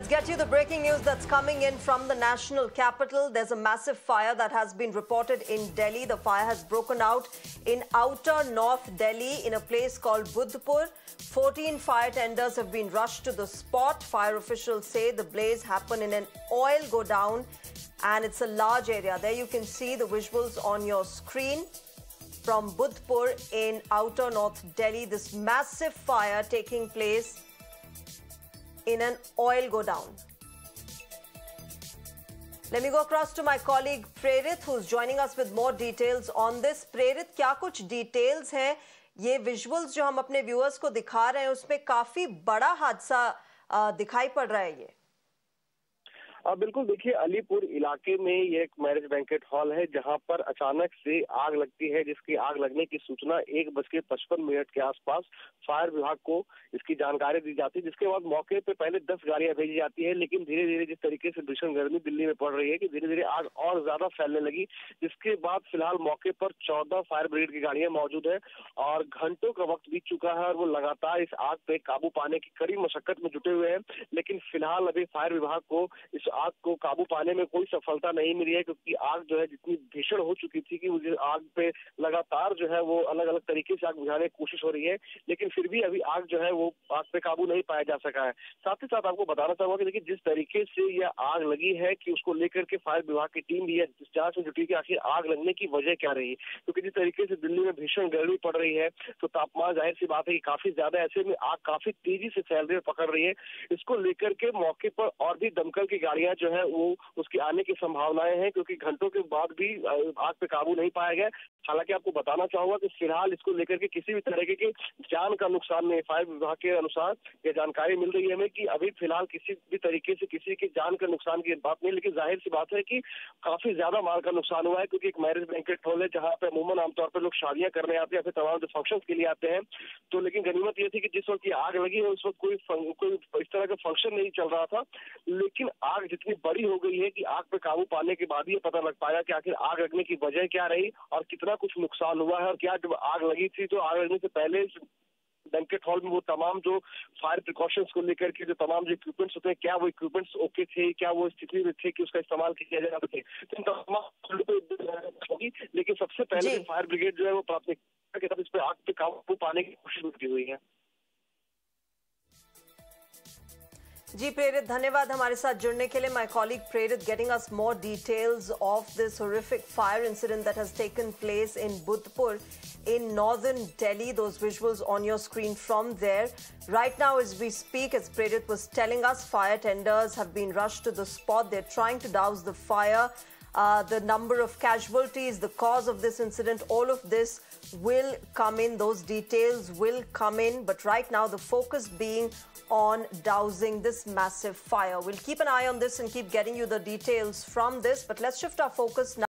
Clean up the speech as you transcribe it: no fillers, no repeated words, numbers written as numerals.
Get you the breaking news that's coming in from the national capital. There's a massive fire that has been reported in Delhi. The fire has broken out in outer North Delhi in a place called Budhpur. 14 fire tenders have been rushed to the spot. Fire officials say the blaze happened in an oil godown and it's a large area. There you can see the visuals on your screen from Budhpur in outer North Delhi. This massive fire taking place in an oil godown. Let me go across to my colleague Prerit, who's joining us with more details on this. Prerit, क्या कुछ details हैं? ये visuals जो हम अपने viewers को दिखा रहे हैं, उसमें काफी बड़ा हादसा दिखाई पड़ रहा है ये। बिल्कुल, देखिए अलीपुर इलाके में ये एक मैरिज बैंकेट हॉल है जहां पर अचानक से आग लगती है, जिसकी आग लगने की सूचना 1:55 के आसपास फायर विभाग को इसकी जानकारी दी जाती है, जिसके बाद मौके पे पहले 10 गाड़ियां भेजी जाती है। लेकिन धीरे धीरे जिस तरीके से भीषण गर्मी दिल्ली में पड़ रही है कि धीरे धीरे आग और ज्यादा फैलने लगी, जिसके बाद फिलहाल मौके पर 14 फायर ब्रिगेड की गाड़ियां मौजूद है और घंटों का वक्त बीत चुका है और वो लगातार इस आग पे काबू पाने की कड़ी मशक्कत में जुटे हुए हैं। लेकिन फिलहाल अभी फायर विभाग को इस आग को काबू पाने में कोई सफलता नहीं मिली है, क्योंकि आग जो है जितनी भीषण हो चुकी थी कि मुझे आग पे लगातार जो है वो अलग अलग तरीके से आग बुझाने की कोशिश हो रही है, लेकिन फिर भी अभी आग जो है वो आग पे काबू नहीं पाया जा सका है। साथ ही साथ आपको बताना चाहूंगा कि देखिए जिस तरीके से यह आग लगी है कि उसको लेकर के फायर विभाग की टीम भी है जांच में जुटी कि आखिर आग लगने की वजह क्या रही, क्योंकि जिस तरीके से दिल्ली में भीषण गर्मी पड़ रही है तो तापमान जाहिर सी बात है कि काफी ज्यादा, ऐसे में आग काफी तेजी से फैल रही है, पकड़ रही है। इसको लेकर के मौके पर और भी दमकल की गाड़ियां जो है वो उसके आने की संभावनाएं हैं, क्योंकि घंटों के बाद भी आग पे काबू नहीं पाया गया। हालांकि आपको बताना चाहूंगा कि फिलहाल इसको लेकर के किसी भी तरीके की जान का नुकसान नहीं, फायर विभाग के अनुसार ये जानकारी मिल रही है हमें कि अभी फिलहाल किसी भी तरीके से किसी की जान का नुकसान की बात नहीं, लेकिन जाहिर सी बात है कि काफी ज्यादा माल का नुकसान हुआ है, क्योंकि एक मैरिज बैंकेट हॉल है जहाँ पे अमूमन आमतौर पर लोग शादियां करने आते हैं, फिर तमाम जो फंक्शन के लिए आते हैं। तो लेकिन गनीमत ये थी कि जिस वक्त आग लगी है उस वक्त कोई इस तरह का फंक्शन नहीं चल रहा था, लेकिन आग जितनी बड़ी हो गई है कि आग पे काबू पाने के बाद ये पता लग पाया कि आखिर आग लगने की वजह क्या रही और कितना कुछ नुकसान हुआ है। और क्या जब आग लगी थी तो आग लगने से पहले बैंकेट हॉल में वो तमाम जो फायर प्रिकॉशंस को लेकर के जो तमाम जो इक्विपमेंट्स होते हैं, क्या वो इक्विपमेंट्स ओके थे, क्या वो स्थिति में थे कि उसका इस्तेमाल किया जा सके, तो इन तमाम होगी। लेकिन सबसे पहले फायर ब्रिगेड जो है वो प्राथमिकता के साथ इस पे आग पे काबू पाने की कोशिश की हुई है। जी प्रेरित, धन्यवाद हमारे साथ जुड़ने के लिए। माय कॉलीग प्रेरित getting us more details of this horrific fire incident that has taken place in Budhpur in northern Delhi. Those visuals on your screen from there. Right now as we speak, as Prerit was telling us, fire tenders have been rushed to the spot. They're trying to douse the fire. The number of casualties, the cause of this incident, all of this will come in. Those details will come in. But right now the focus being on dousing this massive fire. We'll keep an eye on this and keep getting you the details from this. But let's shift our focus now.